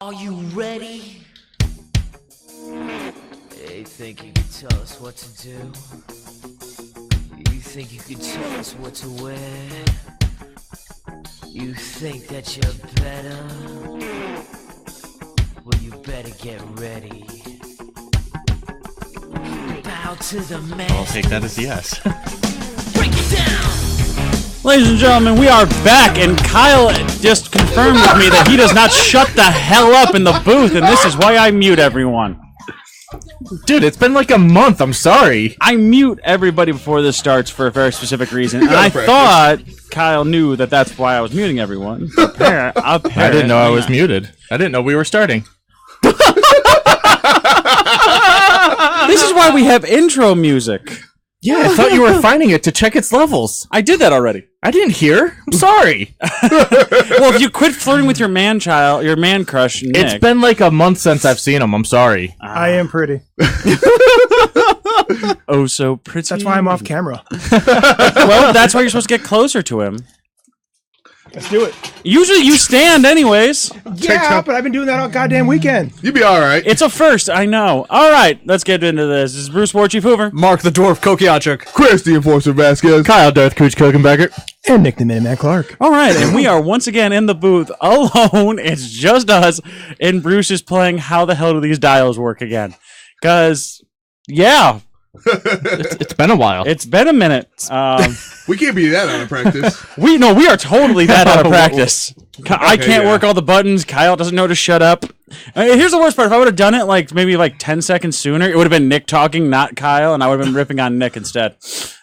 Are you ready? Hey, think you can tell us what to do? You think you can tell us what to wear? You think that you're better? Well, you better get ready. Bow to the man. I'll take that as yes. Break it down! Ladies and gentlemen, we are back, and Kyle just confirmed with me that he does not shut the hell up in the booth, and this is why I mute everyone. Dude, it's been like a month. I'm sorry. I mute everybody before this starts for a very specific reason, and I thought Kyle knew that that's why I was muting everyone. Apparently I didn't know I was muted. I didn't know we were starting. This is why we have intro music. Yeah, I thought you were finding it to check its levels. I did that already. I didn't hear. I'm sorry. Well, if you quit flirting with your man crush, Nick. It's been like a month since I've seen him. I'm sorry. I am pretty. Oh, so pretty. That's why I'm off camera. Well, that's why you're supposed to get closer to him. Let's do it. Usually you stand anyways. Yeah, but I've been doing that all goddamn weekend. You be all right. It's a first, I know. All right, let's get into this. This is Bruce War Chief Hoover. Mark the Dwarf Kokiachuk. Chris, the Enforcer Vasquez. Kyle Darth Cooch Kokenbecker. And Nick the Minuteman Clark. All right, and we are once again in the booth alone. It's just us, and Bruce is playing How the Hell Do These Dials Work again? Because, yeah, It's been a while. it's been a minute. We can't be that out of practice. We are totally that out of practice. I can't yeah. work all the buttons. Kyle doesn't know to shut up. Here's the worst part. If I would have done it maybe 10 seconds sooner, it would have been Nick talking, not Kyle, and I would have been ripping on Nick instead.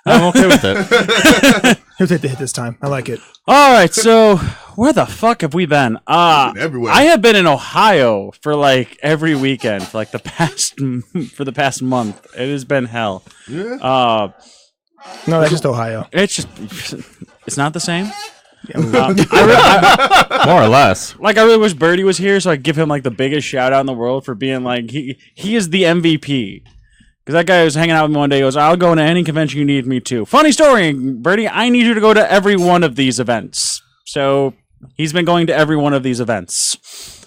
I'm okay with it. He'll take the hit this time. I like it. All right, so where the fuck have we been? Everywhere. I have been in Ohio for every weekend for the past month. It has been hell. Yeah. No, that's just Ohio. It's not the same. More or less. I really wish Birdie was here so I could give him the biggest shout out in the world for being he is the MVP. Because that guy was hanging out with me one day. He goes, I'll go to any convention you need me to. Funny story, Birdie, I need you to go to every one of these events. So he's been going to every one of these events.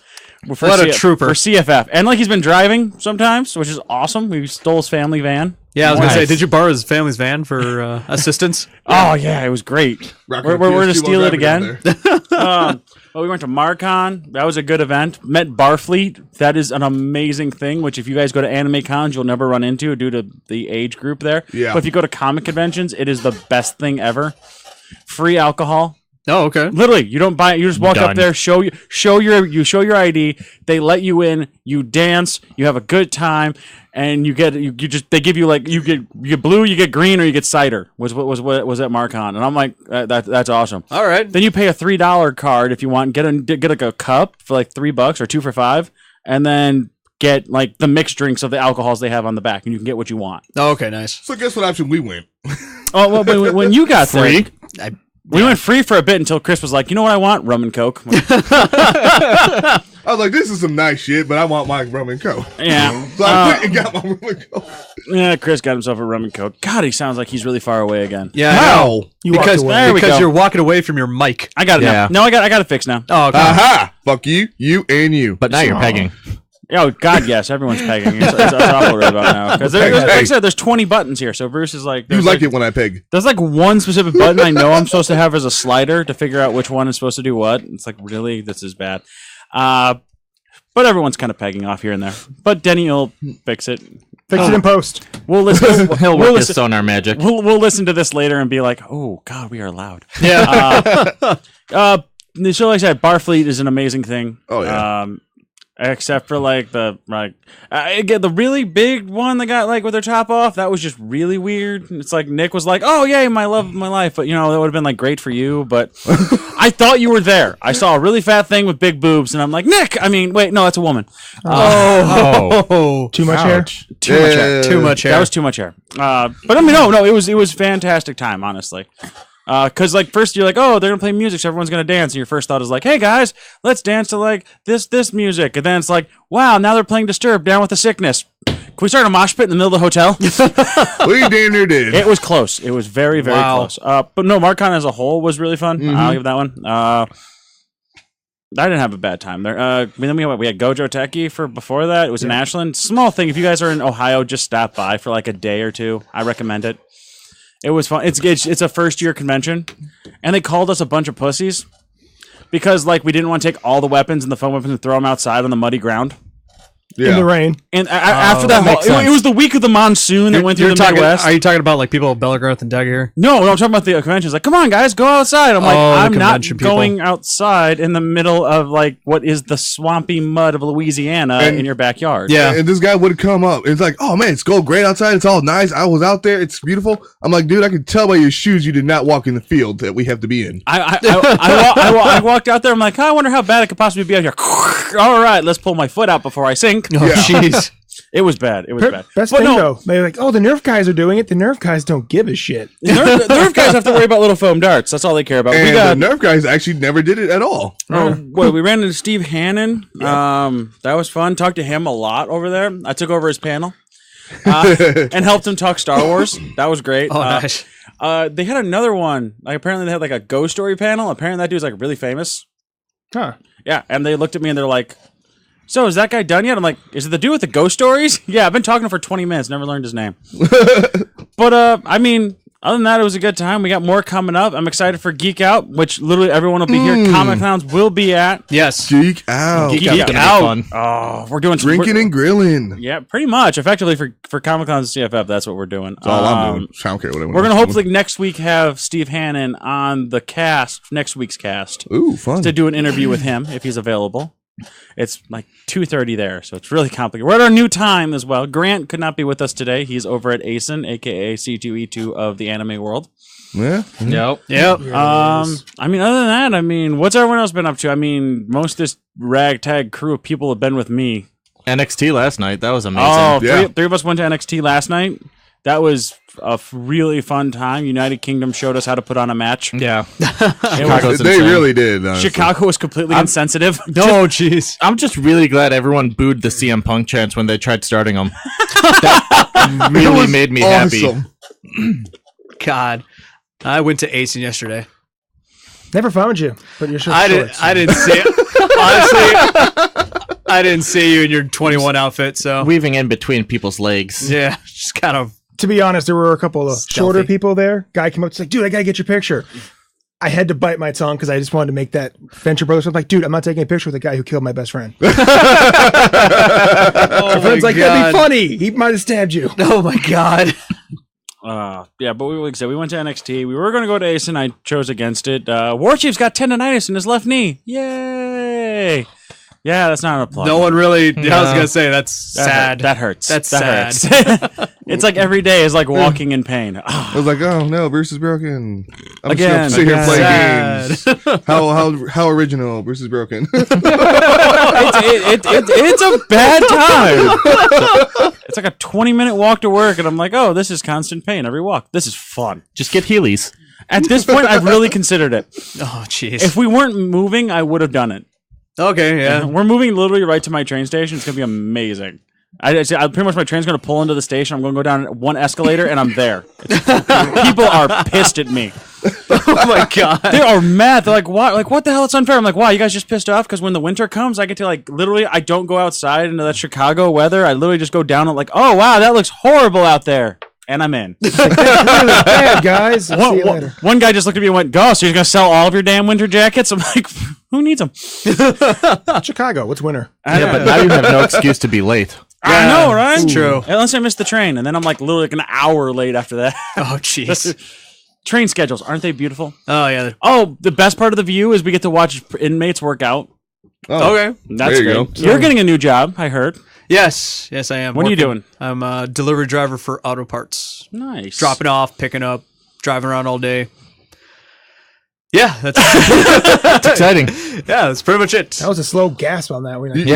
What a trooper. For CFF. And he's been driving sometimes, which is awesome. We stole his family van. Yeah, I was going to Nice. say, did you borrow his family's van for assistance? Oh, yeah, it was great. Rocking We're the going to PS2 steal while it driving again. down Well, we went to MarCon. That was a good event. Met Barfleet. That is an amazing thing, which if you guys go to anime cons, you'll never run into due to the age group there. Yeah. But if you go to comic conventions, it is the best thing ever. Free alcohol. Oh, okay. Literally, you don't buy it. You just walk up Done. there, show your ID. They let you in. You dance. You have a good time, and they give you you get blue, you get green, or you get cider. Was at MarCon, and I'm like that's awesome. All right. Then you pay a $3 card if you want. Get a cup for $3 or 2 for $5, and then get the mixed drinks of the alcohols they have on the back, and you can get what you want. Oh, okay, nice. So guess what option we went? Oh well, but when you got Free? there, we went free for a bit until Chris was like, you know what I want? Rum and Coke. I was like, this is some nice shit, but I want my rum and coke. Yeah. So I went and got my rum and coke. Yeah, Chris got himself a rum and Coke. God, he sounds like he's really far away again. Yeah. How? You walked Because, away. There we go. you're walking away from your mic. I got it Yeah. now. No, I got it fixed now. Oh, okay. Aha! Fuck you, and you. But now you're pegging. Oh, God, yes. Everyone's pegging. It's awful right about now. Because like I said, there's 20 buttons here. So Bruce is like... You like it when I peg. There's one specific button I know I'm supposed to have as a slider to figure out which one is supposed to do what. It's really? This is bad. But everyone's kind of pegging off here and there. But Denny will fix it. Fix it in post. We'll listen. He'll we'll work his listen. sonar magic. We'll listen to this later and be like, oh, God, we are loud. Yeah. So like I said, Barfleet is an amazing thing. Oh, yeah. Except for the really big one that got with their top off. That was just really weird. It's Nick was like, "Oh yay, my love of my life," but that would have been great for you. But I thought you were there. I saw a really fat thing with big boobs, and I'm like, Nick. I mean, wait, no, that's a woman. Oh. Too much hair? Too much hair. Too much hair. That was too much hair. But I mean, no, it was fantastic time, honestly. Because first you're oh, they're gonna play music, so everyone's gonna dance, and your first thought is hey guys, let's dance to this music, and then it's wow, now they're playing Disturbed, Down with the Sickness. Can we start a mosh pit in the middle of the hotel? We damn near did. It was close. It was very, very Wow. close. But no, MarCon as a whole was really fun. I'll give that one. I didn't have a bad time there. Then we had Gojo Teki for before that. It was in Ashland. Small thing. If you guys are in Ohio, just stop by for like a day or two. I recommend it. It was fun. It's a first year convention, and they called us a bunch of pussies because like we didn't want to take all the weapons and the foam weapons and throw them outside on the muddy ground. Yeah. In the rain. And after that, makes it was the week of the monsoon that went through the Midwest. Are you talking about like people of Bellegarth and Doug here? No, I'm talking about the conventions. Like, come on, guys, go outside. I'm like, Oh, the I'm not convention people. going outside in the middle of like what is the swampy mud of Louisiana in your backyard. Yeah. And this guy would come up. It's like, oh man, it's go great outside. It's all nice. I was out there. It's beautiful. I'm like, dude, I can tell by your shoes you did not walk in the field that we have to be in. I walked out there. I'm like, I wonder how bad it could possibly be out here. All right, let's pull my foot out before I sink. Oh, jeez. It was bad. It was bad. Best But thing no, though, they're like, oh, the Nerf guys are doing it. The Nerf guys don't give a shit. the Nerf guys have to worry about little foam darts. That's all they care about. And We got the Nerf guys actually never did it at all. we ran into Steve Hannon. That was fun. Talked to him a lot over there. I took over his panel and helped him talk Star Wars. That was great. Oh, nice. They had another one. Like apparently they had like a ghost story panel. Apparently that dude's like really famous. Huh. Yeah, and they looked at me and they're like, "So is that guy done yet?" I'm like, "Is it the dude with the ghost stories?" Yeah, I've been talking to him for 20 minutes. Never learned his name. But I mean, other than that, it was a good time. We got more coming up. I'm excited for Geek Out, which literally everyone will be here. Comic Clowns will be at. Yes. Geek out. Geek Gonna be Out. fun. Oh, we're doing some Drinking and grilling. yeah, pretty much. Effectively for Comic Clowns CFF, that's what we're doing. That's all I'm doing. I don't care what I want. We're gonna hopefully next week have Steve Hannon on the cast, next week's cast, Ooh, fun. to do an interview with him if he's available. It's like 2:30 there, so it's really complicated. We're at our new time as well. Grant could not be with us today. He's over at ASIN, aka C2E2 of the anime world. Yeah. Yep. Yep. I mean, other than that, I mean, what's everyone else been up to? I mean, most of this ragtag crew of people have been with me. NXT last night. That was amazing. Oh, Yeah. three of us went to NXT last night. That was a really fun time. United Kingdom showed us how to put on a match. Yeah. It was- They really did. honestly. Chicago was completely insensitive. No, jeez. I'm just really glad everyone booed the CM Punk chants when they tried starting them. That really made me happy. Awesome. God. I went to Asen yesterday. Never found you, but you're sure. I didn't see it. Honestly, I didn't see you in your 21 outfit, so Weaving in between people's legs. yeah, just kind of. To be honest, there were a couple of shorter Stealthy. people there. Guy came up, he's like, dude, I gotta get your picture. I had to bite my tongue because I just wanted to make that Venture Brothers. I'm like, dude, I'm not taking a picture with the guy who killed my best friend. My friend's like, that'd be funny. He might have stabbed you. Oh my God. Yeah, but like I said, we went to NXT. We were going to go to ASIN. I chose against it. War Chief's got tendonitis in his left knee. Yay! Yeah, that's not an applause. No one really. I was gonna say that's sad. That hurts. That's that sad. hurts. It's like every day is like walking in pain. Ah, I was like, oh no, Bruce is broken. I'm Again, just gonna sit here and play again. games. How original? Bruce is broken. it's a bad time. It's like a 20-minute walk to work, and I'm like, oh, this is constant pain every walk. This is fun. Just get Heelys. At this point, I've really considered it. Oh jeez. If we weren't moving, I would have done it. Okay, yeah. We're moving literally right to my train station. It's gonna be amazing. I pretty much my train's gonna pull into the station. I'm gonna go down one escalator and I'm there. People are pissed at me. Oh my God. They are mad. They're like, "Why? Like, what the hell? It's unfair." I'm like, "Why? You guys just pissed off because when the winter comes, I get to like literally. I don't go outside into that Chicago weather. I literally just go down and like, oh wow, that looks horrible out there, and I'm in." Really bad, guys. See you later. One guy just looked at me and went, "Go, so you're gonna sell all of your damn winter jackets?" I'm like, "Who needs them?" Chicago, what's winter? Yeah, but now you have no excuse to be late. I know, right? It's true. Unless I missed the train, and then I'm like literally like an hour late after that. Oh jeez. Train schedules, aren't they beautiful? Oh yeah. Oh, the best part of the view is we get to watch inmates work out. Oh, Okay. That's There you great. go. You're getting a new job, I heard. Yes, I am. What are you Working. doing? I'm a delivery driver for auto parts. Nice. Dropping off, picking up, driving around all day. Yeah, that's It's exciting. yeah, that's pretty much it. That was a slow gasp on that one. You can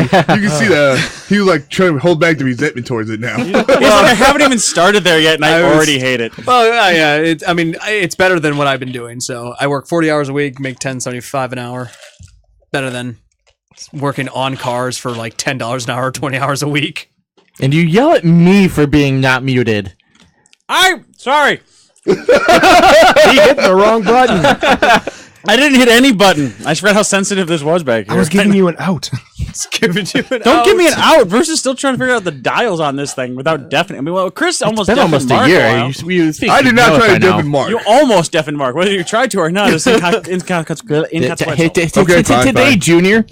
see that he was like trying to hold back the resentment towards it now. He's like, I haven't even started there yet, and I already hate it. Well, yeah. It's better than what I've been doing. So I work 40 hours a week, make $10.75 an hour. Better than working on cars for like $10 an hour, 20 hours a week. And you yell at me for being not muted. I'm sorry. He hit the wrong button. I didn't hit any button. I just forgot how sensitive this was back here. I was giving you an out. Giving you an Don't give me an out. Versus still trying to figure out the dials on this thing without deafening. I mean, well, Chris almost Been deafened almost Mark a year. while. You think I did you'd not know try it to by now. deafen Mark. You almost deafened Mark, whether you tried to or not. It's inconsequential. Okay, fine, Today, fine. Junior.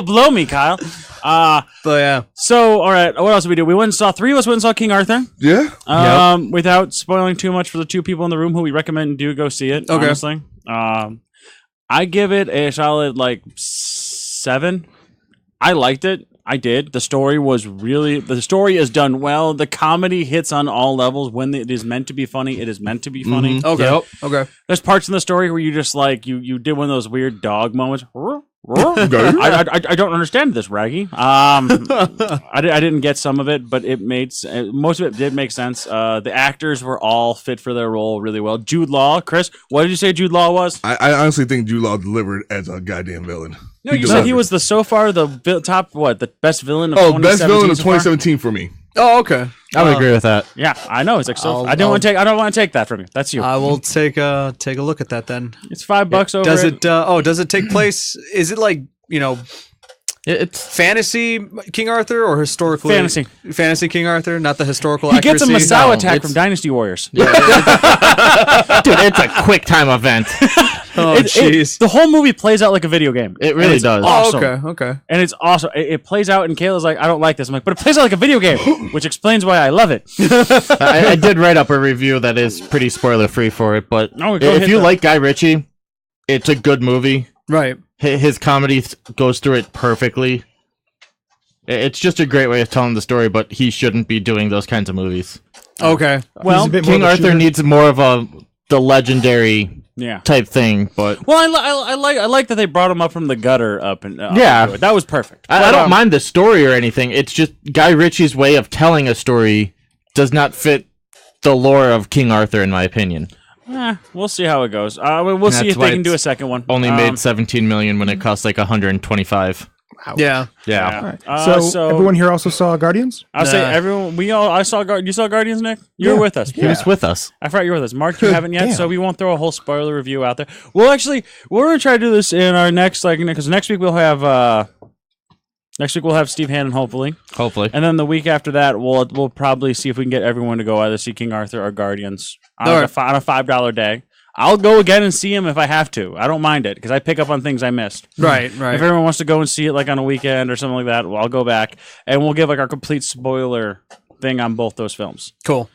Blow me, Kyle. But yeah. So, all right, what else did we do? We went and saw three of us went and saw King Arthur. Yeah. Without spoiling too much for the two people in the room who we recommend do go see it. Okay. Honestly, I give it a solid 7. I liked it. I did. The story is done well. The comedy hits on all levels. When it is meant to be funny, it is meant to be funny. Okay. Okay. There's parts in the story where you just you did one of those weird dog moments. I don't understand this, Raggy. I didn't get some of it, but it made most of it did make sense. The actors were all fit for their role really well. Jude Law, Chris, what did you say Jude Law was? I honestly think Jude Law delivered as a goddamn villain. No, you said he was the best villain of 2017 best villain of so far? 2017 for me. Oh, okay. I would agree with that. Yeah, I know. It's like so. I'll- I don't want to take that from you. That's you. I will take a look at that then. It's $5 over. Does it? Does it take place? Is it It's fantasy King Arthur or historically fantasy King Arthur, not the historical? He gets a accuracy? Masao No, attack it's- from Dynasty Warriors. dude. It's a quick time event. Oh, jeez. The whole movie plays out like a video game. It really And it's does. Awesome. Okay. And it's awesome. It plays out, and Kayla's like, I don't like this. I'm like, but it plays out like a video game, which explains why I love it. I did write up a review that is pretty spoiler free for it, but Oh, go if hit you that. like Guy Ritchie, it's a good movie. Right. His comedy goes through it perfectly. It's just a great way of telling the story, but he shouldn't be doing those kinds of movies. Okay. Well, He's a bit more King of a Arthur shooter. needs more of the legendary yeah. type thing, but Well, I like that they brought him up from the gutter up and Yeah. into it. That was perfect. I don't mind the story or anything. It's just Guy Ritchie's way of telling a story does not fit the lore of King Arthur, in my opinion. We'll see how it goes. We'll see That's if why they can do a it's second one. Only made $17 million when it cost like $125. Yeah. Yeah. So, everyone here also saw Guardians? I'll say Nah. everyone. I saw. You saw Guardians, Nick. You were Yeah. with us. He was with us. I forgot you were with us. Mark, you haven't yet, Damn. so we won't throw a whole spoiler review out there. We're gonna try to do this in our next because next week we'll have Steve Hannon hopefully, Hopefully. and then the week after that we'll probably see if we can get everyone to go either see King Arthur or Guardians on, All right. on a $5 day. I'll go again and see him if I have to. I don't mind it because I pick up on things I missed. Right. If everyone wants to go and see it like on a weekend or something like that, well, I'll go back and we'll give like our complete spoiler thing on both those films. Cool.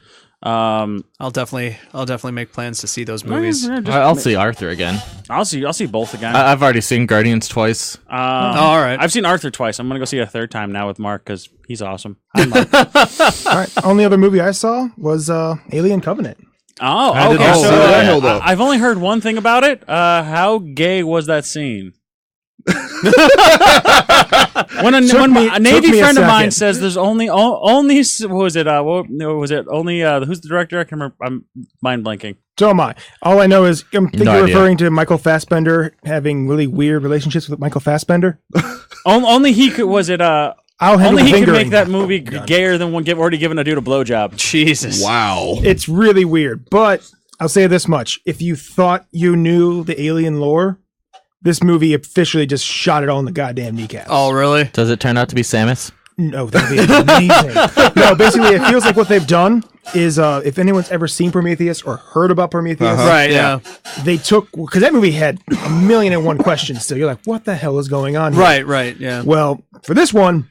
Um, I'll definitely make plans to see those movies. I'll see Arthur again. I'll see both again. I've already seen Guardians twice. All right. I've seen Arthur twice. I'm gonna go see it a third time now with Mark because he's awesome. Hi, Mark. All right. Only other movie I saw was Alien Covenant. Oh, did okay. not So see that. Hold up. I've only heard one thing about it. How gay was that scene? when a Navy took me a friend of mine second. says there's only what was it? What was it? Only who's the director? I can remember. I'm mind blanking. So am I. All I know is I think No you're idea. referring to Michael Fassbender having really weird relationships with Michael Fassbender. Only he could. Was it? I'll handle Only the he could fingering. make that movie gayer than one already giving a dude a blowjob. Jesus. Wow. It's really weird, but I'll say this much: if you thought you knew the alien lore, this movie officially just shot it all in the goddamn kneecaps. Oh, really? Does it turn out to be Samus? No, that'd be amazing. No, basically, it feels like what they've done is if anyone's ever seen Prometheus or heard about Prometheus, Right. Yeah. they took because that movie had 1,000,001 questions. Still, you're like, what the hell is going on here? Right. Right. Yeah. Well, for this one,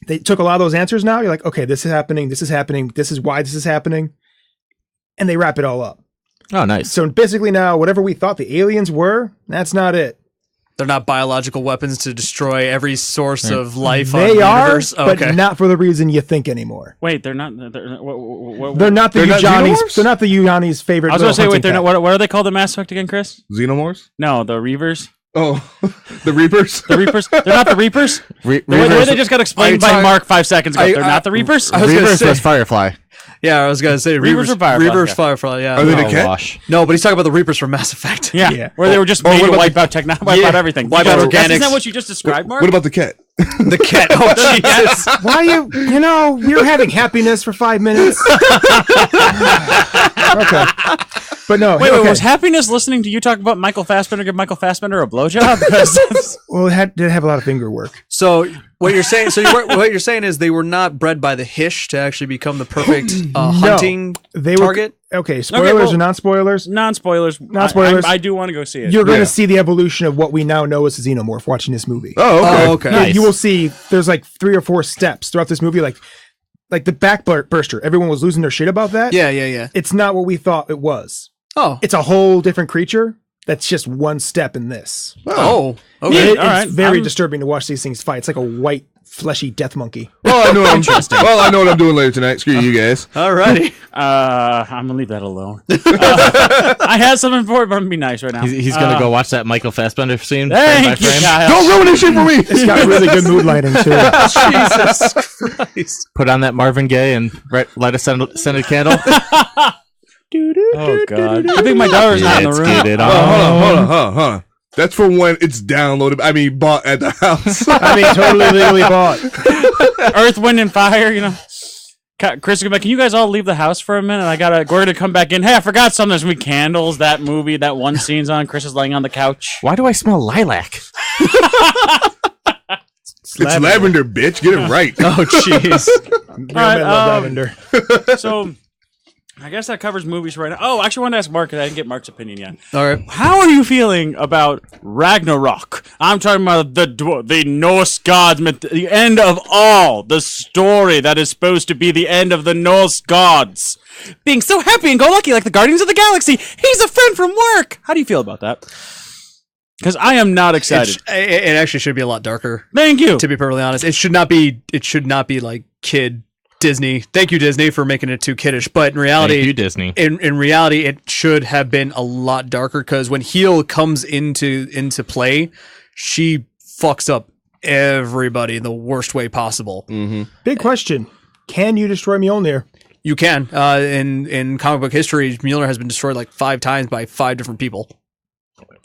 they took a lot of those answers now. You're like, okay, this is happening. This is happening. This is why this is happening. And they wrap it all up. Oh, nice. So basically now, whatever we thought the aliens were, that's not it. They're not biological weapons to destroy every source of life on They the are, universe. but Okay. not for the reason you think anymore. Wait, they're not. They're not the They're not Eugeni's. xenomorphs? They're not the Eugeni's favorite. I was gonna little say, wait, hunting they're not. pet. What are they called in Mass Effect again, Chris? Xenomorphs? No, the Reavers. Oh, the Reapers? The Reapers. They're not the Reapers. The way Reavers, they just got explained by talking- Mark 5 seconds ago. They're not the Reapers. I was gonna Reavers say- was Firefly. Yeah, I was gonna say Reavers Reavers. or Firefly? Reavers, Yeah. Firefly. Yeah. Are they the Oh, cat? wash. No, but he's talking about the Reapers from Mass Effect. Yeah, Yeah. where they were just Or made what to about wipe out wipe out everything. Wipe out Isn't organics. that what you just described, Mark? What about the cat? The cat. Oh, Jesus. Why we were having happiness for 5 minutes. Okay. But no, Wait, okay. was happiness listening to you talk about Michael Fassbender give Michael Fassbender a blowjob? Because Well, it did have a lot of finger work. So what you're saying? What you're saying is they were not bred by the Hish to actually become the perfect hunting They target. Okay, spoilers or non-spoilers? non-spoilers. Non-spoilers. I do want to go see it. You're going to Yeah. see the evolution of what we now know as a xenomorph watching this movie. Oh, okay. Oh, okay. Yeah, you will see there's like 3 or 4 steps throughout this movie, like the backburster. Everyone was losing their shit about that. Yeah. It's not what we thought it was. Oh. It's a whole different creature. That's just one step in this. Oh. It- Okay. it's all right. very disturbing to watch these things fight. It's like a white, fleshy death monkey. Well, I know what I'm doing later tonight. Screw you guys. Alrighty. I'm gonna leave that alone. I had something for it, but I'm gonna be nice right now. He's gonna go watch that Michael Fassbender scene. Thank frame by you, frame. Kyle. Don't ruin this shit for me. It's got really good mood lighting too. Jesus Christ. Put on that Marvin Gaye and light a scented candle. Oh God! I think my daughter's not in the Let's room. get it Hold on. on. That's for when it's downloaded. I mean, bought at the house. I mean, totally legally bought. Earth, Wind, and Fire. You know, Chris, can you guys all leave the house for a minute? We're gonna come back in. Hey, I forgot something. There's gonna be candles. That movie, that one scene's on. Chris is laying on the couch. Why do I smell lilac? It's lavender, bitch. Get it right. Oh, jeez. I love um, lavender. So, I guess that covers movies right now. Oh, I actually wanted to ask Mark because I didn't get Mark's opinion yet. All right. How are you feeling about Ragnarok? I'm talking about the Norse gods, the end of all, the story that is supposed to be the end of the Norse gods. Being so happy and go lucky like the Guardians of the Galaxy. He's a friend from work. How do you feel about that? Because I am not excited. It actually should be a lot darker. Thank you. To be perfectly honest, it should not be like kid Disney. Thank you, Disney, for making it too kiddish. But in reality, Thank you, Disney. in reality, it should have been a lot darker because when Heel comes into play, she fucks up everybody in the worst way possible. Big question. Can you destroy Mjolnir? You can. In comic book history, Mjolnir has been destroyed like 5 times by 5 different people.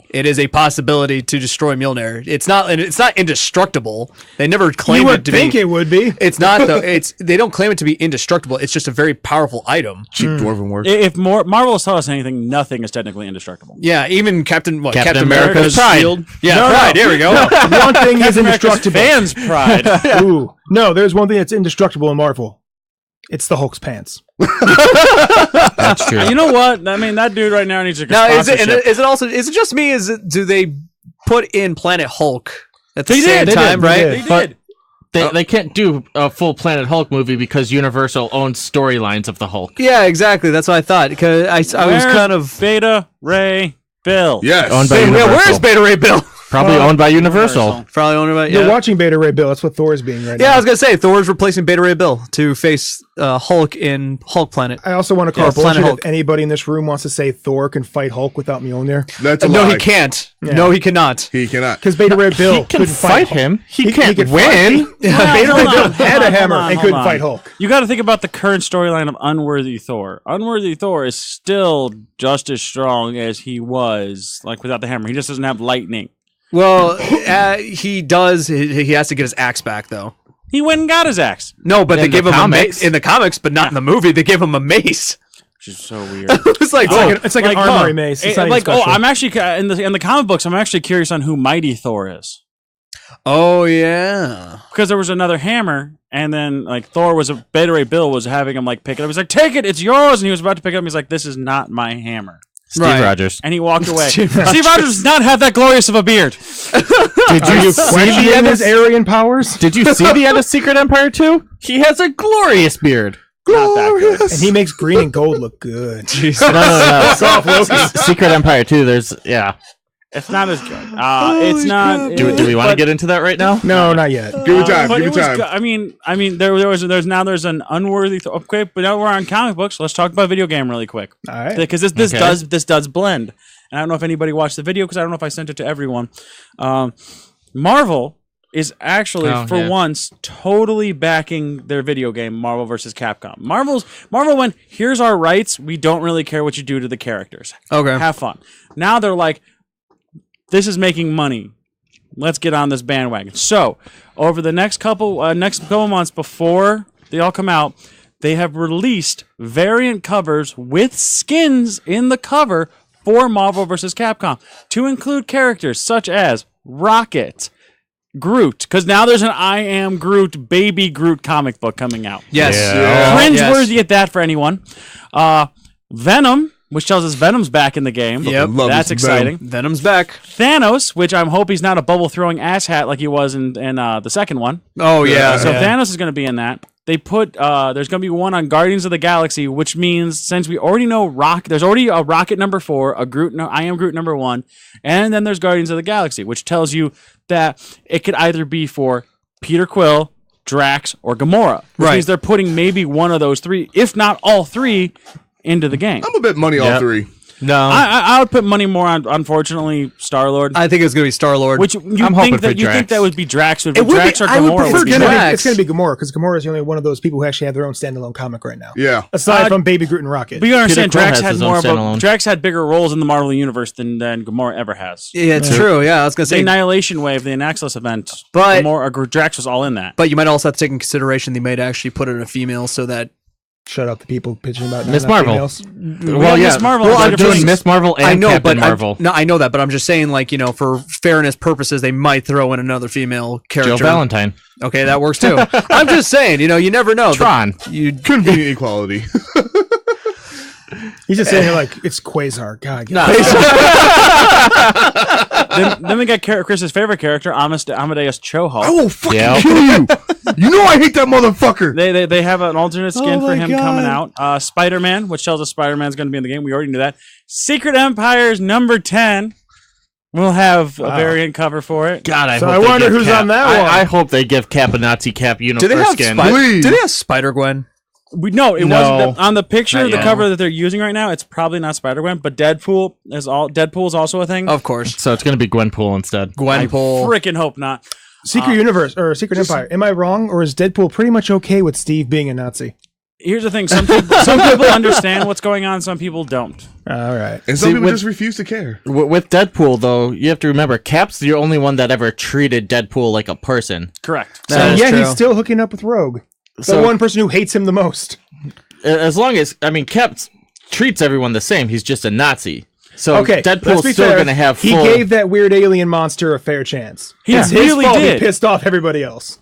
It is a possibility to destroy Mjolnir. It's not indestructible. They never You claimed it would to think be. it would be. It's not though. They don't claim it to be indestructible. It's just a very powerful item. Cheap dwarven work. If Marvel has taught us anything, nothing is technically indestructible. Yeah, even Captain Captain America's Pride. shield. Yeah, No, Pride. no. There we go. One thing is America's indestructible. fans' pride. Ooh. No, there's one thing that's indestructible in Marvel. It's the Hulk's pants. That's true. You know what? I mean, that dude right now needs a Now, is sponsorship. it just me? Do they put in Planet Hulk at the They same did, time? they Right? did. They But- did. They can't do a full Planet Hulk movie because Universal owns storylines of the Hulk. Yeah, exactly. That's what I thought. Because I was Where's kind of. Beta Ray Bill. Yes. Owned by Yeah, Universal. where's Beta Ray Bill? Probably owned by Universal. Probably owner by. You're Yeah. watching Beta Ray Bill. That's what Thor's being right Yeah, I now. was gonna say Thor's replacing Beta Ray Bill to face Hulk in Hulk Planet. I also want to call Yeah, Planet bullshit Hulk. if anybody in this room wants to say Thor can fight Hulk without Mjolnir. That's a No, lie. he can't. Yeah. No, he cannot. He cannot. Because Beta Ray Bill He can couldn't fight Hulk. him. He can't could win. fight- Beta Ray Hold Bill on, had hold a on, hammer hold on, and hold couldn't on. fight Hulk. You got to think about the current storyline of Unworthy Thor. Unworthy Thor is still just as strong as he was, like without the hammer. He just doesn't have lightning. Well, he does. He has to get his axe back, though. He went and got his axe, No, but they In gave the him a comics. mace in the comics, but not in the movie. They gave him a mace. which is so weird. It's like, It's like an armory mace. It's not even like, oh, special. I'm actually in the comic books. I'm actually curious on who Mighty Thor is. oh yeah. Because there was another hammer, and then like Beta Ray Bill was having him like pick it up. He's like, "Take it, it's yours," and he was about to pick it up. And he's like, "This is not my hammer," Steve Right. Rogers. and he walked away. Steve Steve Rogers does not have that glorious of a beard. Did you see the Questioning end his of, Aryan powers? Did you see the end of Secret Empire 2? He has a glorious beard. Not that good. And he makes green and gold look good. No. Secret Empire 2. It's not as good. It's not. Do we want to get into that right now? No, not yet. Give it time. But Give it it was time. good. I mean, there's an unworthy. Okay, but now we're on comic books. Let's talk about video game really quick. All right. Because this Okay. does blend. And I don't know if anybody watched the video because I don't know if I sent it to everyone. Marvel is actually for once totally backing their video game Marvel vs. Capcom. Marvel went, here's our rights. We don't really care what you do to the characters. Okay. Have fun. Now they're like, this is making money. Let's get on this bandwagon. So over the next couple months before they all come out, they have released variant covers with skins in the cover for Marvel vs. Capcom to include characters such as Rocket, Groot, because now there's an I Am Groot, Baby Groot comic book coming out. Yes. Yeah. Cringeworthy at that for anyone. Venom, which tells us Venom's back in the game. Yep. Love That's this exciting. Venom's back. Thanos, which I'm hope he's not a bubble throwing asshat like he was in the second one. Oh yeah. So yeah. Thanos is going to be in that. They put there's going to be one on Guardians of the Galaxy, which means since we already know there's already a Rocket number 4, a Groot, I Am Groot number 1, and then there's Guardians of the Galaxy, which tells you that it could either be for Peter Quill, Drax, or Gamora. Which Right. means they're putting maybe one of those 3, if not all 3, into the game. I'm a bit money all Yep. 3. No, I would put money more on, unfortunately, Star-Lord. I think it's gonna be Star-Lord. Which you I'm hoping think for that Drax. would be Drax, would be It would be- Drax or I would Gamora. prefer would be Drax. Drax. It's going to be Gamora because Gamora is the only one of those people who actually have their own standalone comic right now. Yeah. Aside from Baby Groot and Rocket. But you understand, Quill Drax has had his own more of a, standalone. Drax had bigger roles in the Marvel universe than Gamora ever has. yeah, it's true. Yeah, I was gonna The say. Annihilation Wave, the Anaxos event, But- Drax was all in that. But you might also have to take in consideration they might actually put in a female so that. Shut up, the people pitching about Miss not Marvel. females. well, yeah, Miss Marvel Well, is I'm like a doing thing. Miss Marvel and I know, Captain but Marvel. I know that, but I'm just saying, like, for fairness purposes, they might throw in another female character. Joe Valentine, Okay, that works too. I'm just saying, you never know. Tron. Convenient equality. He's just saying here like it's Quasar. God, then we got Chris's favorite character, Amadeus Cho. I will fucking Yeah. kill you. You know I hate that motherfucker. They have an alternate skin Oh for my him God. coming out. Spider-Man, which tells us Spider-Man's going to be in the game. We already knew that. Secret Empires number 10. We'll have a variant cover for it. God, I So hope I they wonder give who's Cap- on that one. I hope they give Cap a Nazi Cap Do they universe have skin. Please. Do they have Spider-Gwen? No, it No. wasn't. On the picture, Not the yet. cover that they're using right now, it's probably not Spider-Gwen, but Deadpool is also a thing. Of course. So it's going to be Gwenpool instead. Gwenpool. Freaking hope not. Secret Universe or Secret Empire. Am I wrong, or is Deadpool pretty much okay with Steve being a Nazi? Here's the thing: some people understand what's going on, some people don't. All right. And some See, people with- just refuse to care. With Deadpool, though, you have to remember Cap's the only one that ever treated Deadpool like a person. Correct. That And is yet true. he's still hooking up with Rogue, the So- one person who hates him the most. As long as Cap treats everyone the same, he's just a Nazi. So Okay, let's Deadpool's be still fair. going to have He full. gave that weird alien monster a fair chance. He It's really his fault did. He pissed off everybody else.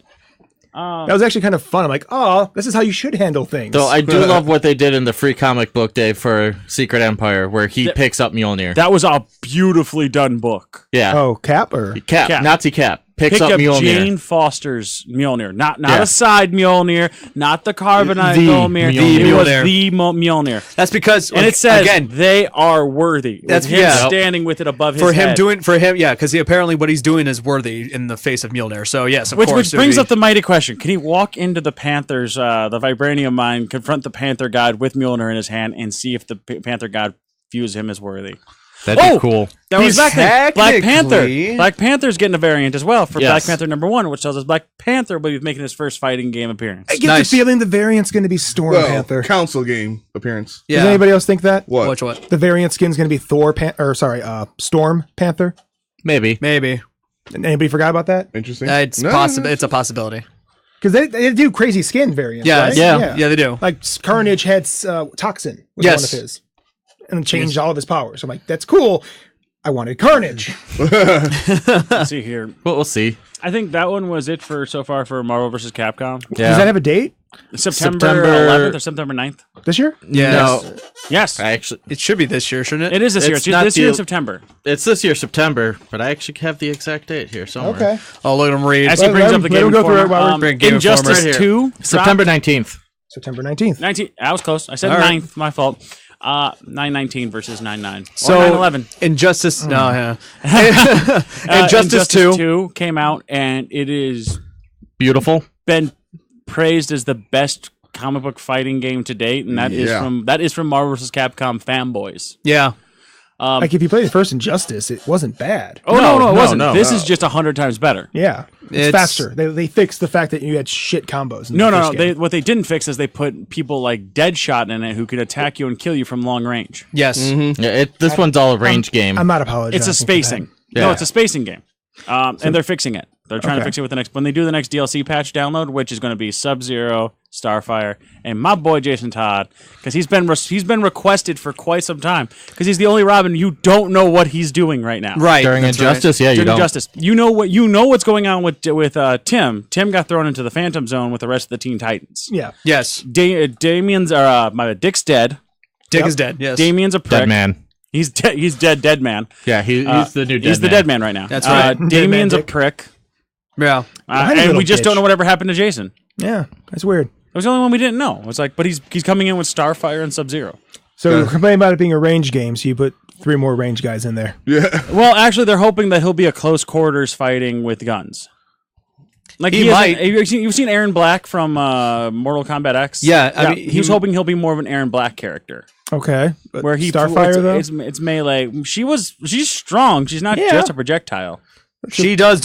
That was actually kind of fun. I'm like, oh, this is how you should handle things. Though I do love what they did in the free comic book day for Secret Empire, where he picks up Mjolnir. That was a beautifully done book. Yeah, oh, Cap or Cap. Nazi Cap picks Picked up up Mjolnir. Jane Foster's Mjolnir, not Yeah. a side Mjolnir, not the carbonite The Mjolnir. Mjolnir. It was Mjolnir. the Mjolnir, That's because, and it says again, they are worthy. That's- With him yeah. standing with it above his for him head. yeah, because apparently what he's doing is worthy in the face of Mjolnir. So yes, of Which course. it would brings be- up the mighty question: can he walk into the Panthers, the Vibranium mine, confront the Panther God with Mjolnir in his hand, and see if the Panther God views him as worthy? That'd be cool. That was back then. Black Panther. Technically- Black Panther's getting a variant as well for Yes. Black Panther number 1, which tells us Black Panther will be making his first fighting game appearance. I get Nice. the feeling the variant's going to be Storm Well, Panther. council game appearance. Yeah. Does anybody else think that? What? What? The variant skin's going to be Storm Panther. Maybe. Maybe. And anybody forgot about that? Interesting. It's No, possible. It's a possibility. Because they do crazy skin variants. Yeah, right? yeah, they do. Like Carnage had Toxin was Yes. one of his, and changed all of his powers. I'm like, that's cool. I wanted Carnage. Let's see here. But we'll see. I think that one was it for so far for Marvel vs. Capcom. Yeah. Does that have a date September September 11th or September 9th. this year? Yeah. No, Yes. I actually, It should be this year, shouldn't it? It is this year. It's It's not this year in the- September. it's this year September, but I actually have the exact date here somewhere. Okay. Oh, look at him read. As he Let brings him- up the let Game him go through Informer, it while we're- Game Injustice Informer. Right 2. September 19th. September 19th. 19. I was close. I said All right. 9th. My fault. 9/19 versus 9/9. So 9/11. Injustice. No, yeah. Injustice 2. Came out and it is Beautiful. been praised as the best comic book fighting game to date, and that is from Marvel vs. Capcom fanboys. Yeah. Like if you played the first Injustice, it wasn't bad. Oh no, it no, wasn't. no. This is just 100 times better. Yeah, it's It's- faster. They fixed the fact that you had shit combos. In No, the no, first no. game. What they didn't fix is they put people like Deadshot in it who could attack you and kill you from long range. Yes. Yeah, this one's all a range game. I'm not apologizing. It's a for spacing. that. No, Yeah. it's a spacing game, and they're fixing it. They're trying to Okay. fix it with the next when they do the next DLC patch download, which is going to be Sub-Zero, Starfire, and my boy Jason Todd, because he's been requested for quite some time. Because he's the only Robin you don't know what he's doing right now. Right. During that's Injustice, yeah, you During don't. Injustice, you know what's going on with Tim. Tim got thrown into the Phantom Zone with the rest of the Teen Titans. Yeah. Yes. Damien's Dick's dead. Dick is dead. Yes. Damien's a prick. Dead man. He's dead. He's dead man. Yeah, he's the new dead He's the man. dead man right now. That's right. Damien's Dead a man Dick. prick. Yeah. Tiny And little we just don't bitch. know whatever happened to Jason. Yeah. That's weird. It was the only one we didn't know. It's like, but he's coming in with Starfire and Sub-Zero. So we're complaining about it being a range game, so you put 3 more range guys in there. Yeah. Well, actually, they're hoping that he'll be a close quarters fighting with guns. Like He hasn't- might. You've seen Aaron Black from Mortal Kombat X. Yeah, I mean, he was hoping he'll be more of an Aaron Black character, Okay. But where he Starfire though. it's melee. She's strong. She's not Yeah. just a projectile. She does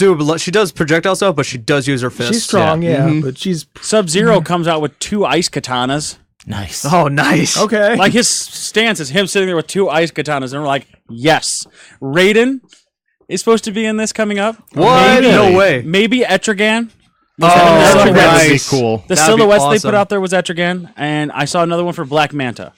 projectile stuff, but she does use her fists. She's strong, yeah, but she's Sub-Zero comes out with 2 ice katanas. Nice. Oh, nice. okay. Like his stance is him sitting there with 2 ice katanas, and we're like, yes, Raiden is supposed to be in this coming up. What? Maybe, No way. Maybe Etrigan. Oh, That's That would be nice. cool. The That'd be silhouettes they awesome. put out there was Etrigan, and I saw another one for Black Manta,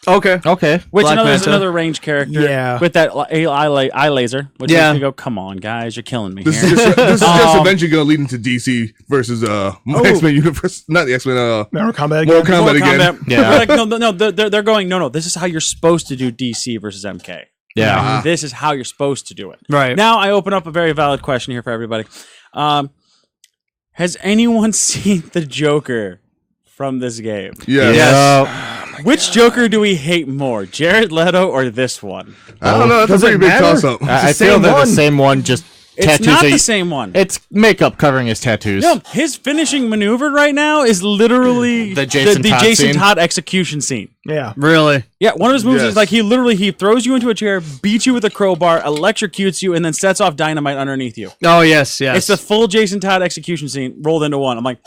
Okay. Okay. which Black is Manta. another range character. Yeah. with that eye laser. Which Yeah. makes me go, come on, guys, you're killing me This here. is just eventually going to lead into DC versus X-Men Universe. Not the X-Men. Mortal Kombat again. Mortal Kombat again. Kombat. Yeah. They're like, no, they're going, no, this is how you're supposed to do DC versus MK. Yeah. This is how you're supposed to do it. Right. Now I open up a very valid question here for everybody. Has anyone seen the Joker from this game? Yeah. Yes. Which Joker do we hate more, Jared Leto or this one? I don't know. That's Does a it pretty big matter? toss-up. I the feel same they're one. the same one, just It's tattoos. not that the you- same one. It's makeup covering his tattoos. No, his finishing maneuver right now is literally The Jason the Todd Jason scene? Todd execution scene. Yeah. Really? Yeah, one of his moves Yes. is like he throws you into a chair, beats you with a crowbar, electrocutes you, and then sets off dynamite underneath you. Oh, yes, yes. It's the full Jason Todd execution scene rolled into one. I'm like,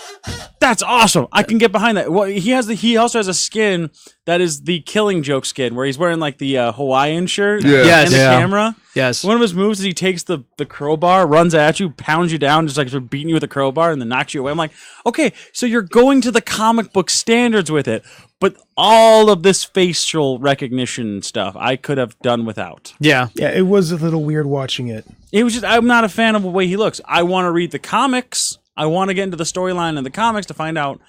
that's awesome. I can get behind that. Well, he also has a skin that is the Killing Joke skin, where he's wearing like the Hawaiian shirt Yeah. Yes. and the Yeah. camera. yes. One of his moves is he takes the crowbar, runs at you, pounds you down, just like sort of beating you with a crowbar, and then knocks you away. I'm like, okay, so you're going to the comic book standards with it, but all of this facial recognition stuff I could have done without. Yeah. Yeah, it was a little weird watching it. It was just I'm not a fan of the way he looks. I want to read the comics. I want to get into the storyline in the comics to find out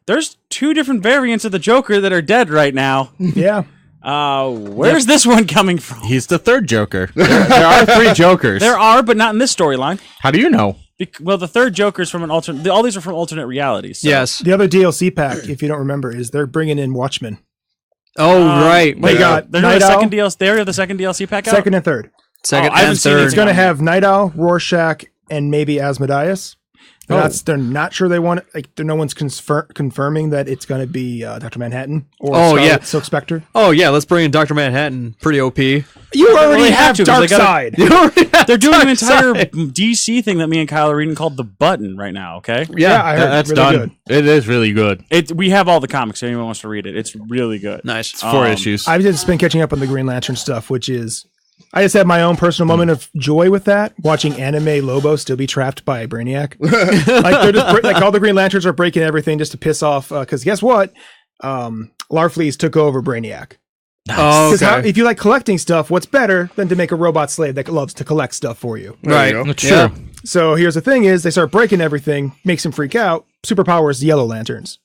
there's 2 different variants of the Joker that are dead right now. Yeah. Where's this one coming from? He's the third Joker. There are 3 Jokers. There are, but not in this storyline. How do you know? Well, the third Joker's from an alternate. All these are from alternate realities. So. Yes. The other DLC pack, if you don't remember, is they're bringing in Watchmen. Oh, right. They got They're Night doing a Owl, second DLC. They already have the second DLC pack out. second and third. Second I haven't and seen it. third. It's going to have Night Owl, Rorschach, and maybe Asmodeus. They're not sure they want it. Like, no one's confirming that it's going to be Dr. Manhattan or Silk Spectre. Oh, yeah. Let's bring in Dr. Manhattan. Pretty OP. You already they have have to, 'cause they Darkseid. They're doing an entire DC thing that me and Kyle are reading called The Button right now. Okay. Yeah, I heard That's really done. good. It is really good. We have all the comics. If anyone wants to read it, it's really good. Nice. It's 4 issues. I've just been catching up on the Green Lantern stuff, which is I just had my own personal moment of joy with that, watching Anime Lobo still be trapped by Brainiac. Like they're just like all the Green Lanterns are breaking everything just to piss off. Because guess what, Larfleeze took over Brainiac. Oh, Because okay. if you like collecting stuff, what's better than to make a robot slave that loves to collect stuff for you? Right. you go. It's Yeah. true. So here's the thing: is they start breaking everything, makes him freak out. Superpower is Yellow Lanterns.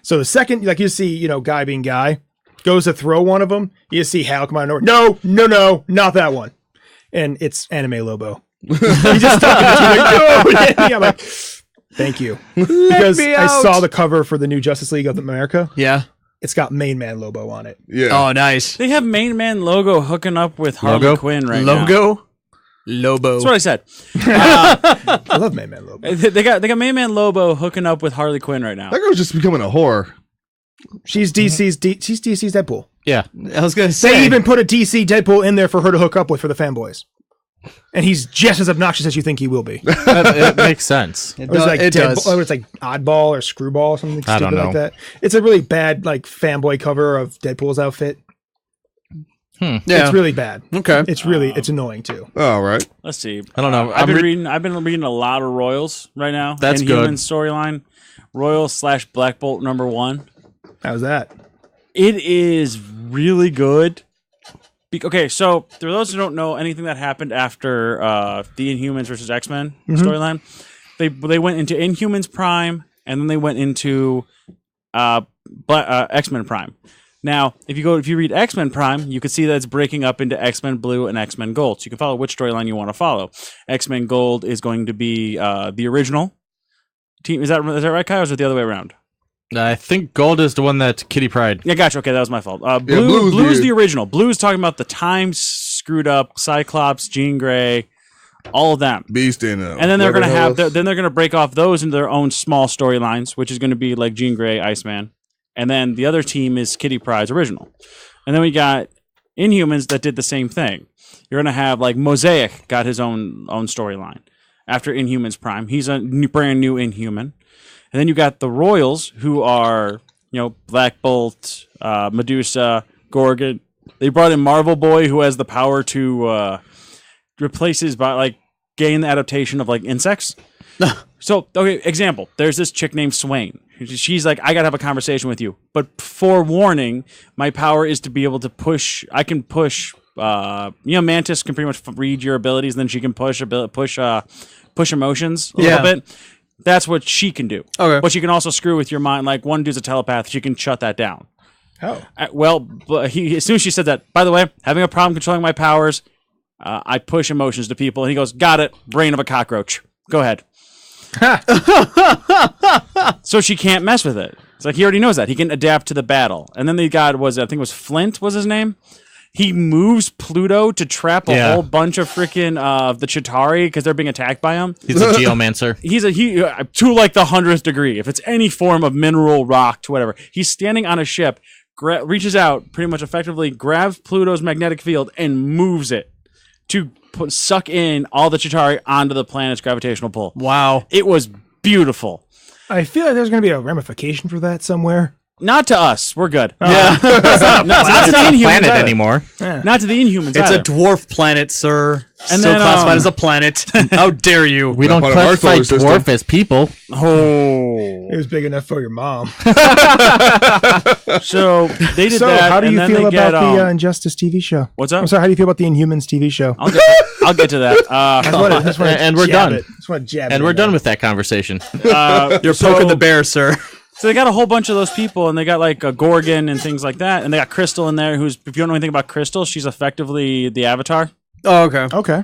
So the second, like you see, guy being guy goes to throw one of them, you see Hal come out of nowhere. No, not that one. And it's Anime Lobo. He just talking to you like, no. I'm like, thank you, because me I out. saw the cover for the new Justice League of America. Yeah. It's got Main Man Lobo on it. Yeah. Oh, nice. They have Main Man Logo hooking up with Harley Logo? Quinn right now. Logo? Lobo. That's what I said. I love Main Man Lobo. They got Main Man Lobo hooking up with Harley Quinn right now. That girl's just becoming a whore. She's DC's Deadpool. Yeah. I was going to say. They even put a DC Deadpool in there for her to hook up with for the fanboys. And he's just as obnoxious as you think he will be. It makes sense. It It was like does. Deadpool, it's like Oddball or Screwball or something I don't stupid like know. that. It's a really bad like fanboy cover of Deadpool's outfit. Yeah. It's really bad. Okay. It's annoying too. All right. Let's see. I don't know. I've been reading a lot of Royals right now. That's Inhuman good. storyline. Royals / Black Bolt #1. How's that? It is really good. Okay, so for those who don't know anything that happened after the Inhumans versus X-Men storyline, they went into Inhumans Prime and then they went into X-Men Prime. Now, if you read X-Men Prime, you can see that it's breaking up into X-Men Blue and X-Men Gold. So you can follow which storyline you want to follow. X-Men Gold is going to be the original team. Is that right, Kyle? Or is it the other way around? I think Gold is the one that Kitty Pryde. Yeah, gotcha. Okay, that was my fault. Blue's Blue's the- the original. Blue's talking about the time screwed up Cyclops, Jean Grey, all of them. Beast and And then they're gonna have Leatherhouse. then they're gonna break off those into their own small storylines, which is gonna be like Jean Grey, Iceman, and then the other team is Kitty Pryde's original. And then we got Inhumans that did the same thing. You're gonna have like Mosaic got his own storyline after Inhumans Prime. He's a brand new Inhuman. And then you got the Royals, who are, Black Bolt, Medusa, Gorgon. They brought in Marvel Boy, who has the power to replace his body, like gain the adaptation of like insects. So, okay, example. There's this chick named Swain. She's like, I gotta have a conversation with you. But forewarning, my power is to be able to push. I can push. Mantis can pretty much read your abilities, and then she can push emotions a little bit. That's what she can do. Okay. But she can also screw with your mind. Like one dude's a telepath. She can shut that down. Oh. But as soon as she said that, by the way, having a problem controlling my powers, I push emotions to people. And he goes, got it. Brain of a cockroach. Go ahead. So she can't mess with it. It's like he already knows that. He can adapt to the battle. And then the guy I think it was Flint was his name. He moves Pluto to trap a whole bunch of freaking the Chitauri because they're being attacked by him. He's a geomancer. He's to like the 100th degree. If it's any form of mineral, rock, to whatever. He's standing on a ship, reaches out, pretty much effectively grabs Pluto's magnetic field and moves it to suck in all the Chitauri onto the planet's gravitational pull. Wow. It was beautiful. I feel like there's going to be a ramification for that somewhere. Not to us. We're good. Yeah. not to the Inhumans Planet either. anymore. Not to the Inhumans It's either. a dwarf planet, sir. And Still then, classified as a planet. How dare you? We don't part of our classify solar dwarf system. as people. Oh. It was big enough for your mom. So they did So, that. how do and you then feel they about get, the Injustice TV show? what's up? I'm sorry. How do you feel about the Inhumans TV show? I'll get to that. I just wanna And we're jab done. it. Just wanna jab And it we're in done there. with that conversation. You're poking the bear, sir. So they got a whole bunch of those people, and they got like a Gorgon and things like that, and they got Crystal in there. Who's, if you don't know anything about Crystal, she's effectively the Avatar. Oh, okay. Okay.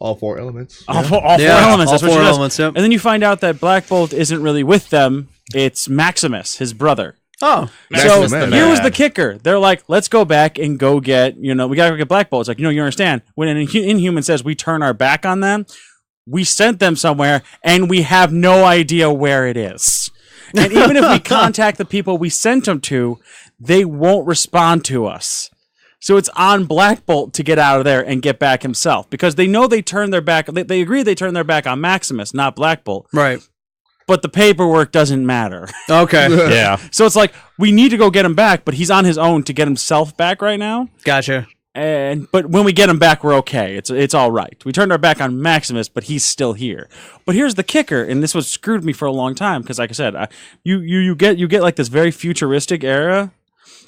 All 4 elements. All four elements. all That's what four she does. elements, yep. And then you find out that Black Bolt isn't really with them. It's Maximus, his brother. Oh. So Maximus, man. here was the kicker. They're like, let's go back and go get, we gotta go get Black Bolt. It's like, you understand, when an Inhuman says we turn our back on them, we sent them somewhere and we have no idea where it is. And even if we contact the people we sent them to, they won't respond to us. So it's on Black Bolt to get out of there and get back himself, because they know they turned their back. They agree they turned their back on Maximus, not Black Bolt. Right. But the paperwork doesn't matter. Okay. Yeah. So it's like, we need to go get him back, but he's on his own to get himself back right now. Gotcha. But when we get him back, we're okay. It's all right. We turned our back on Maximus, but he's still here. But here's the kicker, and this was screwed me for a long time because, like I said, you get like this very futuristic era,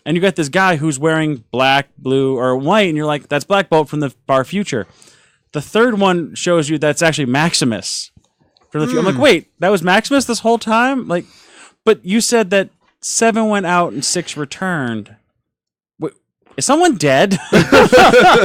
and you got this guy who's wearing black, blue, or white, and you're like, that's Black Bolt from the far future. The third one shows you that's actually Maximus from the future. I'm like, wait, that was Maximus this whole time? Like, but you said that 7 went out and 6 returned. Is someone dead? Or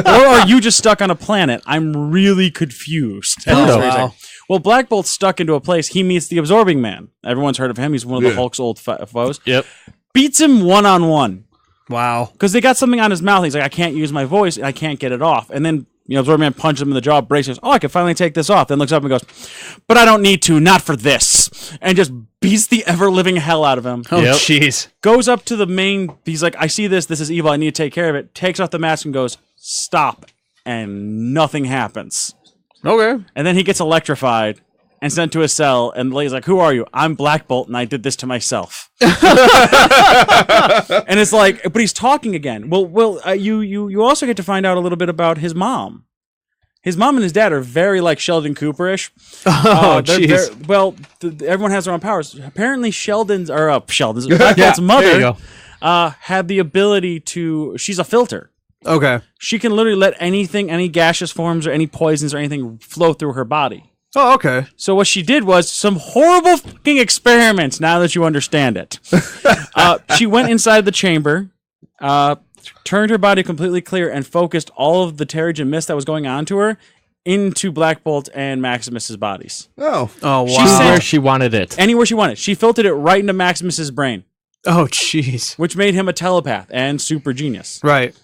are you just stuck on a planet? I'm really confused. Wow. Well, Black Bolt's stuck into a place. He meets the Absorbing Man. Everyone's heard of him. He's one of the Yeah. Hulk's old foes. Yep. Beats him one-on-one. Wow. Because they got something on his mouth. He's like, I can't use my voice. And I can't get it off. And then, Absorbing Man punches him in the jaw, breaks it. Oh, I can finally take this off. Then looks up and goes, but I don't need to. Not for this. And just beats the ever-living hell out of him. Oh, Yep. jeez. Goes up to the main. He's like, I see this. This is evil. I need to take care of it. Takes off the mask and goes, stop. And nothing happens. Okay. And then he gets electrified and sent to a cell. And the lady's like, "Who are you?" "I'm Black Bolt, and I did this to myself." And it's like, but he's talking again. You also get to find out a little bit about his mom. His mom and his dad are very like Sheldon Cooperish. Oh, jeez. Everyone has their own powers. Apparently, Sheldon's Black Bolt's mother There you go. had the ability to. She's a filter. Okay. She can literally let anything, any gaseous forms or any poisons or anything flow through her body. Oh, okay. So what she did was some horrible fucking experiments. Now that you understand it, she went inside the chamber, turned her body completely clear, and focused all of the Terrigen mist that was going on to her into Black Bolt and Maximus's bodies. Oh. Oh, wow. She To said- where she wanted it. Anywhere she wanted. She filtered it right into Maximus's brain, Oh, jeez. which made him a telepath and super genius. Right.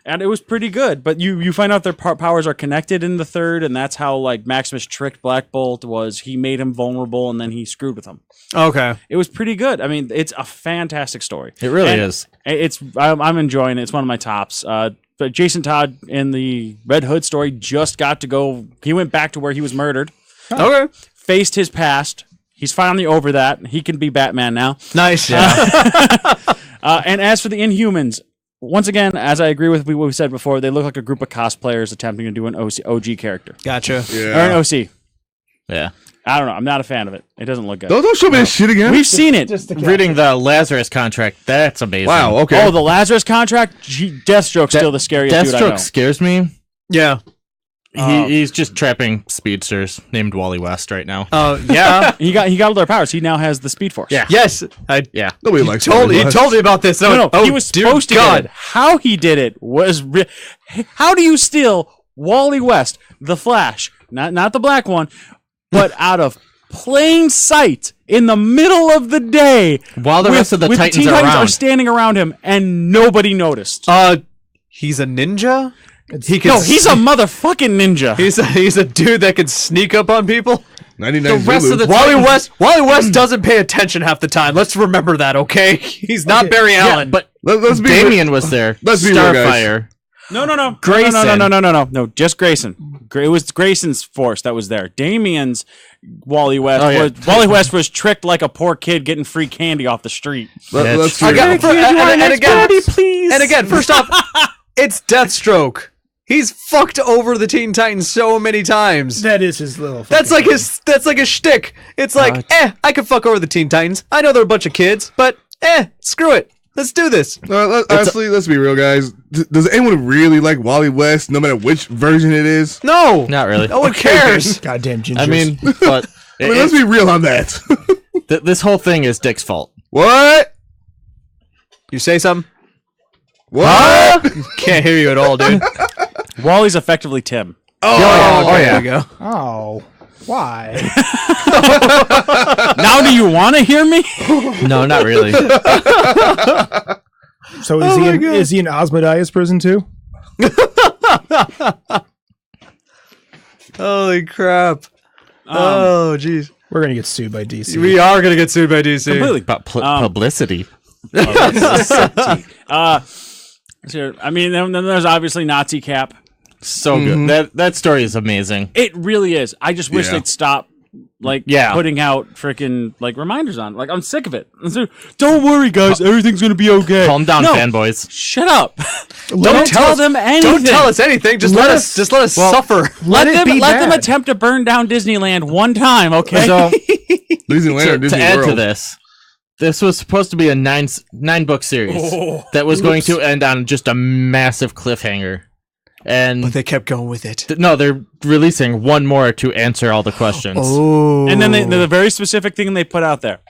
And it was pretty good, but you find out their powers are connected in the third, and that's how like Maximus tricked Black Bolt. Was he made him vulnerable, and then he screwed with him. Okay. It was pretty good. I mean, it's a fantastic story. It really And is. I'm enjoying it. It's one of my tops. But Jason Todd in the Red Hood story just got to go. He went back to where he was murdered, Okay. faced his past. He's finally over that. He can be Batman now. Nice. Yeah. And as for the Inhumans, once again, as I agree with what we said before, they look like a group of cosplayers attempting to do an OG character. Gotcha. Or an Yeah. OC. Yeah. I don't know. I'm not a fan of it. It doesn't look good. Don't show me this shit again. We've seen it. Just to Reading the Lazarus contract, that's amazing. Wow. Okay. Oh, the Lazarus contract? Deathstroke's still the scariest dude I know. Deathstroke scares me. Yeah. He's just trapping speedsters named Wally West right now. Yeah. He got all their powers. He now has the Speed Force. Yeah. Yes. Yeah. Nobody likes He Wally told me about this. No, Oh, he was dear supposed to God. get it. How he did it was... How do you steal Wally West, the Flash, not the black one, but out of plain sight in the middle of the day While the rest of the with Titans Teen are Titans around. are standing around him and nobody noticed? He's a ninja? No, he's a motherfucking ninja. He's a dude that can sneak up on people. 99 The rest Zulu. of the Wally Titans- West doesn't pay attention half the time. Let's remember that, okay? He's not Barry Allen. But Let's be Damien was there. Let's be real, guys. Starfire. No. Grayson. No, just Grayson. It was Grayson's force that was there. Damien's Wally West Oh, yeah. was Wally West was tricked like a poor kid getting free candy off the street. Let's I be got- real. And again, first off, it's Deathstroke. He's fucked over the Teen Titans so many times. That is his little. That's like his shtick. It's like, I could fuck over the Teen Titans. I know they're a bunch of kids, but screw it. Let's do this. Honestly, let's be real, guys. Does anyone really like Wally West, no matter which version it is? No. Not really. No one cares. Goddamn gingers. I mean, but I mean, let's be real on that. this whole thing is Dick's fault. What? You say something? What? Can't hear you at all, dude. Wally's effectively Tim. There we go. oh, why? Now do you want to hear me? No, not really. So is he in Osmodiah's prison too? Holy crap. Oh, jeez. We're gonna get sued by DC. We are going to get sued by DC. Completely. About publicity. So, I mean, then there's obviously Nazi Cap. So good. That story is amazing. It really is. I just wish Yeah. they'd stop, like, Yeah. putting out freaking like reminders on. Like, I'm sick of it. Don't worry, guys. Everything's gonna be okay. Calm down, No, fanboys. Shut up. Don't Don't tell us- them anything. Don't tell us anything. Just let us suffer. Let it them be let them bad. attempt to burn down Disneyland one time. Okay. So Disneyland or to Disney add World? to this was supposed to be a nine book series that was going to end on just a massive cliffhanger. And But they kept going with it. no, they're releasing one more to answer all the questions. Oh. And then the very specific thing they put out there.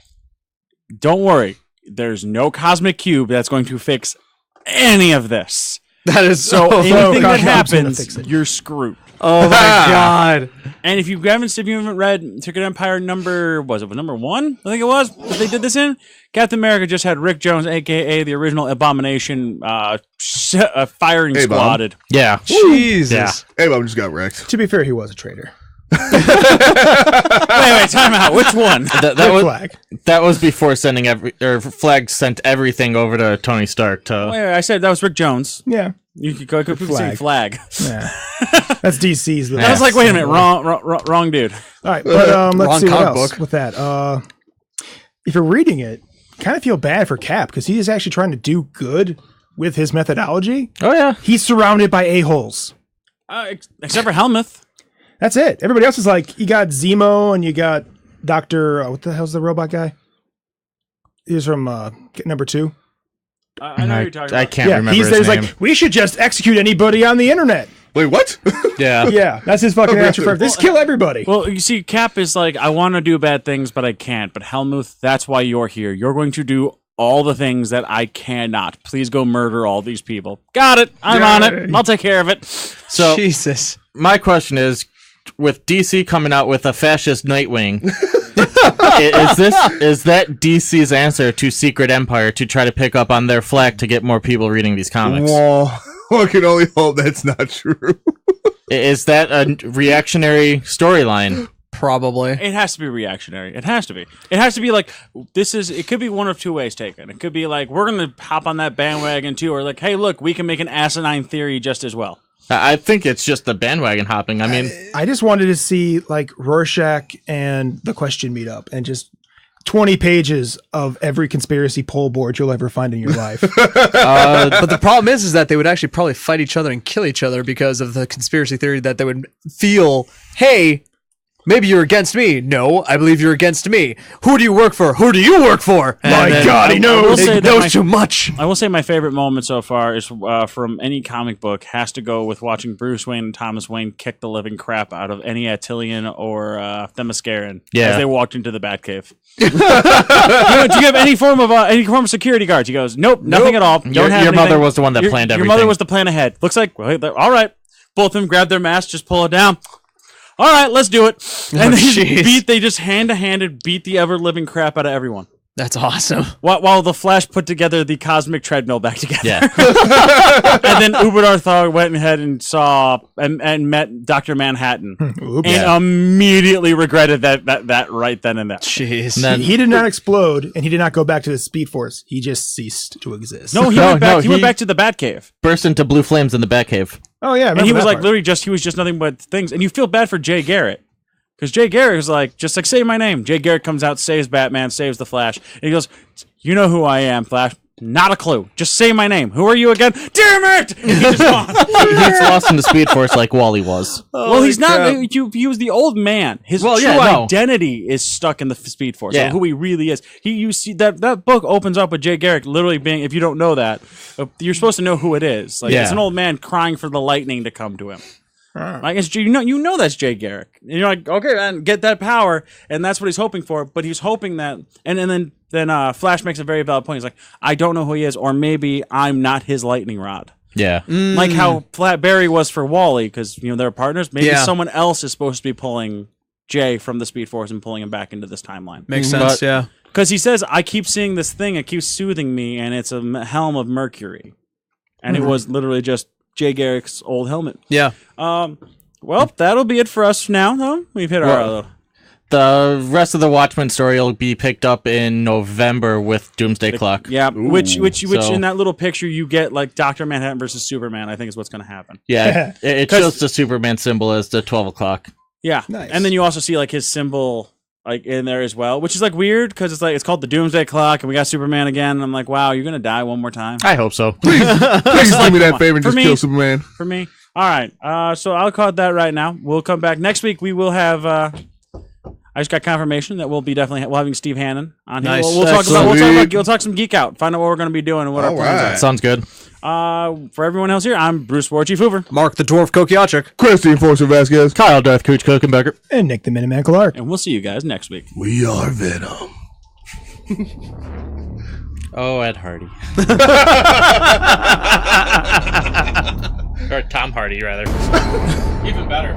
Don't worry. There's no cosmic cube that's going to fix any of this. That is So so. anything that Cosmic Cube's gonna happens, fix it. you're screwed. Oh my god. And if you haven't read Secret Empire number 1? I think it was. That they did this in. Captain America just had Rick Jones, aka the original Abomination, firing Hey, Bob. squadded. Yeah. Jesus. Yeah. Hey, Bob just got wrecked. To be fair, he was a traitor. Wait, time out. Which one? That Red was flag. that was before Flag sent everything over to Tony Stark to Wait, I said that was Rick Jones. Yeah. You could go say flag. Yeah. That's DC's. I was like, wait a minute, wrong dude. All right, but let's Wrong see what comic else book. with that. If you're reading it, kind of feel bad for Cap because he is actually trying to do good with his methodology. Oh yeah. He's surrounded by a-holes. Except for Helmuth. That's it. Everybody else is like, you got Zemo and you got Dr. What the hell's the robot guy? He was from number 2. I know who you're talking I about. can't remember he's his name. like, we should just execute anybody on the internet. Wait, what? yeah. Yeah, that's his fucking answer for this. Kill everybody. Well, you see, Cap is like, I want to do bad things, but I can't. But Helmuth, that's why you're here. You're going to do all the things that I cannot. Please go murder all these people. Got it. I'm on it. I'll take care of it. So Jesus. my question is, with DC coming out with a fascist Nightwing, is that DC's answer to Secret Empire to try to pick up on their flack to get more people reading these comics? Whoa. I can only hope that's not true. Is that a reactionary storyline? Probably. It has to be reactionary. It has to be. It has to be like, it could be one of two ways taken. It could be like, we're going to hop on that bandwagon too, or like, hey, look, we can make an asinine theory just as well. I think it's just the bandwagon hopping. I mean, I just wanted to see like Rorschach and the Question meet up and just 20 pages of every conspiracy poll board you'll ever find in your life. But the problem is that they would actually probably fight each other and kill each other because of the conspiracy theory that they would feel, hey, maybe you're against me. No, I believe you're against me. Who do you work for? Who do you work for? My then God, he I will knows. say He that knows my- too much. I will say my favorite moment so far is from any comic book has to go with watching Bruce Wayne and Thomas Wayne kick the living crap out of any Attilian or Themysciran Yeah. as they walked into the Batcave. Do you have any form of security guards? He goes, nope, nothing at all. Don't Your have mother anything. was the one that planned Your everything. mother was the plan ahead. Looks like, well, all right. Both of them grab their masks, just pull it down. All right, let's do it. And they just hand-to-handed beat the ever-living crap out of everyone. That's awesome. While the Flash put together the cosmic treadmill back together. Yeah. And then Uber Darthar went ahead and saw and met Dr. Manhattan. Oops. And immediately regretted that right then and there. Jeez. And then, He did not explode, and he did not go back to the Speed Force. He just ceased to exist. No, he No, went back. no, he went he- back to the Batcave, burst into blue flames in the Batcave. Oh yeah, and he was like part. literally he was just nothing but things. And you feel bad for Jay Garrett because Jay Garrett was like, just like say my name. Jay Garrett comes out, saves Batman, saves the Flash, and he goes, "You know who I am, Flash." Not a clue. Just say my name. Who are you again? Damn it! And he's just gone. He's lost in the Speed Force like Wally was. Well, he's not. He was the old man. His Well, true yeah, no. identity is stuck in the Speed Force. Yeah. Like who he really is. You see that book opens up with Jay Garrick literally being. If you don't know that, you're supposed to know who it is. Like Yeah. it's an old man crying for the lightning to come to him. Like it's, you know that's Jay Garrick. And you're like, okay, man, get that power, and that's what he's hoping for. But he's hoping that, and then Flash makes a very valid point. He's like, I don't know who he is, or maybe I'm not his lightning rod. Yeah. Like how Flat Barry was for Wally, because they're partners. Maybe Yeah. someone else is supposed to be pulling Jay from the Speed Force and pulling him back into this timeline. Makes But- sense, yeah. Because he says, I keep seeing this thing, it keeps soothing me, and it's a helm of Mercury. And it was literally just Jay Garrick's old helmet. Yeah. Well, that'll be it for us now, though. We've hit our... The rest of the Watchmen story will be picked up in November with Doomsday Clock. Yeah, which So- in that little picture you get like Dr. Manhattan versus Superman, I think is what's going to happen. Yeah. It shows the Superman symbol as the 12 o'clock. Yeah. Nice. And then you also see like his symbol like in there as well, which is like weird because it's called the Doomsday Clock and we got Superman again. And I'm like, wow, you're going to die one more time I hope so. Please do me that favor and For just me- kill Superman. for me. All right. So I'll call it that right now. We'll come back next week. We will have, I just got confirmation that we'll having Steve Hannon on here. Nice. We'll Excellent. talk some Geek Out, find out what we're going to be doing and what our All plans right. Sounds good. are. For everyone else here, I'm Bruce Warchief Hoover. Mark the Dwarf Kokiachik. Christy Enforcer Vasquez. Kyle Darth Cooch Kokenbecker. And Nick the Minuteman Clark. And we'll see you guys next week. We are Venom. Oh, Ed Hardy. Or Tom Hardy, rather. Even better.